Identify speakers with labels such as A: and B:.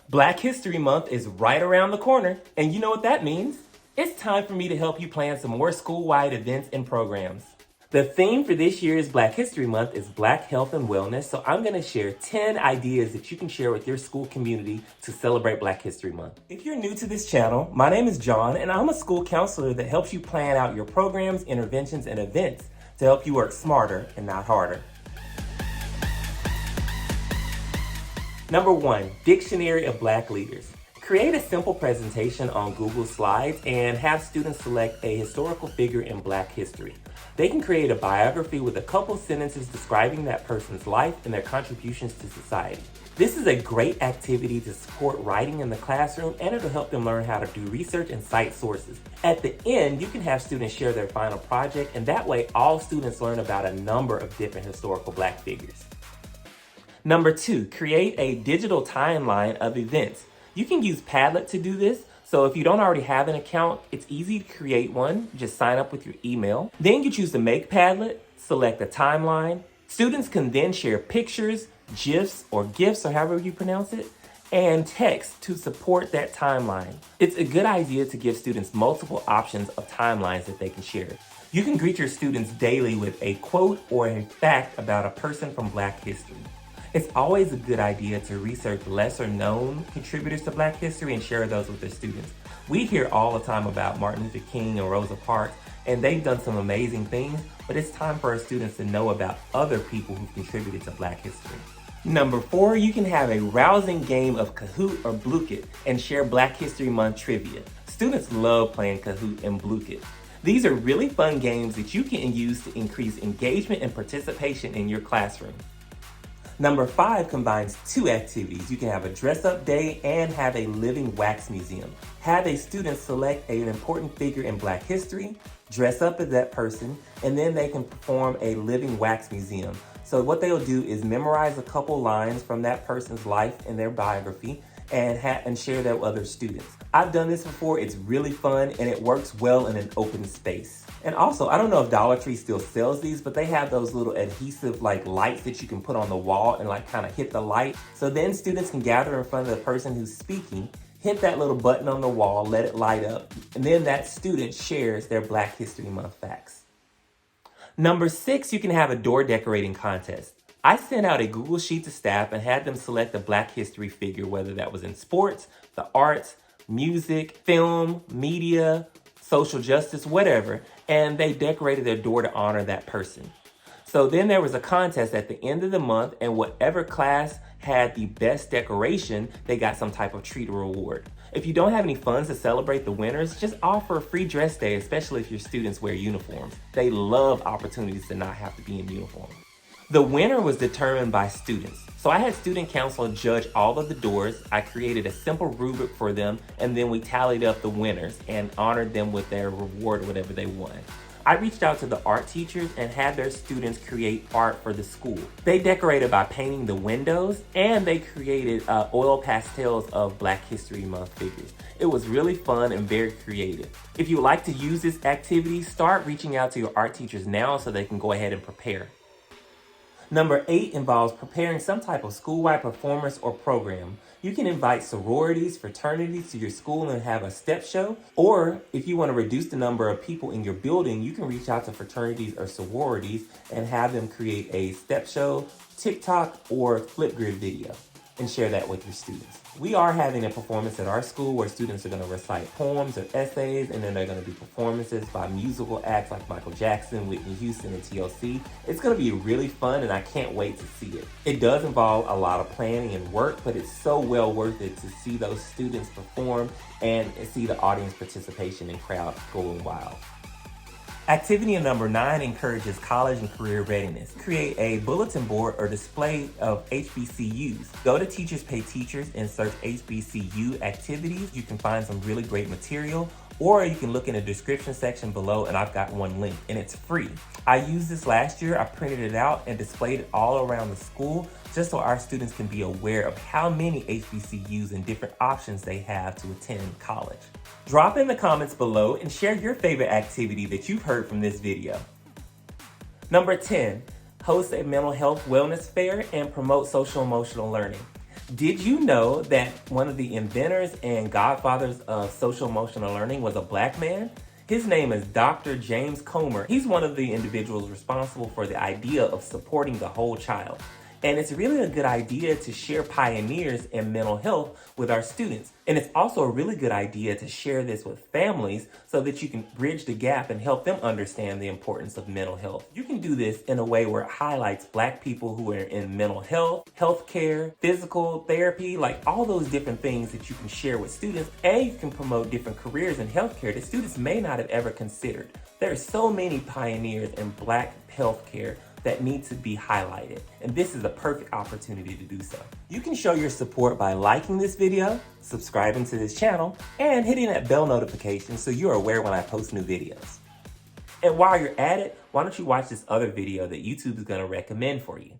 A: Black History Month is right around the corner, and you know what that means? It's time for me to help you plan some more school-wide events and programs. The theme for this year's Black History Month is Black Health and Wellness, so I'm going to share 10 ideas that you can share with your school community to celebrate Black History Month. If you're new to this channel, my name is John, and I'm a school counselor that helps you plan out your programs, interventions, and events to help you work smarter and not harder. Number 1, Dictionary of Black Leaders. Create a simple presentation on Google Slides and have students select a historical figure in Black history. They can create a biography with a couple sentences describing that person's life and their contributions to society. This is a great activity to support writing in the classroom, and it'll help them learn how to do research and cite sources. At the end, you can have students share their final project, and that way all students learn about a number of different historical Black figures. Number 2, create a digital timeline of events. You can use Padlet to do this, so if you don't already have an account, it's easy to create one. Just sign up with your email. Then you choose to make Padlet, select a timeline. Students can then share pictures, GIFs, or GIFs, or however you pronounce it, and text to support that timeline. It's a good idea to give students multiple options of timelines that they can share. You can greet your students daily with a quote or a fact about a person from Black history. It's always a good idea to research lesser known contributors to Black history and share those with their students. We hear all the time about Martin Luther King and Rosa Parks, and they've done some amazing things, but it's time for our students to know about other people who've contributed to Black history. Number 4, you can have a rousing game of Kahoot or Blue-It and share Black History Month trivia. Students love playing Kahoot and Blue-It. These are really fun games that you can use to increase engagement and participation in your classroom. Number 5 combines 2 activities. You can have a dress-up day and have a living wax museum. Have a student select an important figure in Black history, dress up as that person, and then they can perform a living wax museum. So what they'll do is memorize a couple lines from that person's life and their biography and share that with other students. I've done this before. It's really fun and it works well in an open space. And also, I don't know if Dollar Tree still sells these, but they have those little adhesive lights that you can put on the wall and kind of hit the light. So then students can gather in front of the person who's speaking, hit that little button on the wall, let it light up, and then that student shares their Black History Month facts. Number 6, you can have a door decorating contest. I sent out a Google Sheet to staff and had them select a Black history figure, whether that was in sports, the arts, music, film, media, social justice, whatever, and they decorated their door to honor that person. So then there was a contest at the end of the month, and whatever class had the best decoration, they got some type of treat or reward. If you don't have any funds to celebrate the winners, just offer a free dress day, especially if your students wear uniforms. They love opportunities to not have to be in uniform. The winner was determined by students. So I had student council judge all of the doors. I created a simple rubric for them, and then we tallied up the winners and honored them with their reward, whatever they won. I reached out to the art teachers and had their students create art for the school. They decorated by painting the windows, and they created oil pastels of Black History Month figures. It was really fun and very creative. If you would like to use this activity, start reaching out to your art teachers now so they can go ahead and prepare. Number 8 involves preparing some type of school-wide performance or program. You can invite sororities, fraternities to your school and have a step show. Or if you want to reduce the number of people in your building, you can reach out to fraternities or sororities and have them create a step show, TikTok, or Flipgrid video and share that with your students. We are having a performance at our school where students are going to recite poems or essays, and then they're going to do performances by musical acts like Michael Jackson, Whitney Houston, and TLC. It's going to be really fun, and I can't wait to see it. It does involve a lot of planning and work, but it's so well worth it to see those students perform and see the audience participation and crowd going wild. Activity number 9 encourages college and career readiness. Create a bulletin board or display of HBCUs. Go to Teachers Pay Teachers and search HBCU activities. You can find some really great material, or you can look in the description section below and I've got one link and it's free. I used this last year. I printed it out and displayed it all around the school just so our students can be aware of how many HBCUs and different options they have to attend college. Drop in the comments below and share your favorite activity that you've heard from this video. Number 10, host a mental health wellness fair and promote social emotional learning. Did you know that one of the inventors and godfathers of social emotional learning was a black man? His name is Dr. James Comer. He's one of the individuals responsible for the idea of supporting the whole child. And it's really a good idea to share pioneers in mental health with our students. And it's also a really good idea to share this with families so that you can bridge the gap and help them understand the importance of mental health. You can do this in a way where it highlights Black people who are in mental health, healthcare, physical therapy, like all those different things that you can share with students. And you can promote different careers in healthcare that students may not have ever considered. There are so many pioneers in Black healthcare that need to be highlighted, and this is a perfect opportunity to do so. You can show your support by liking this video, subscribing to this channel, and hitting that bell notification so you're aware when I post new videos. And while you're at it, why don't you watch this other video that YouTube is going to recommend for you.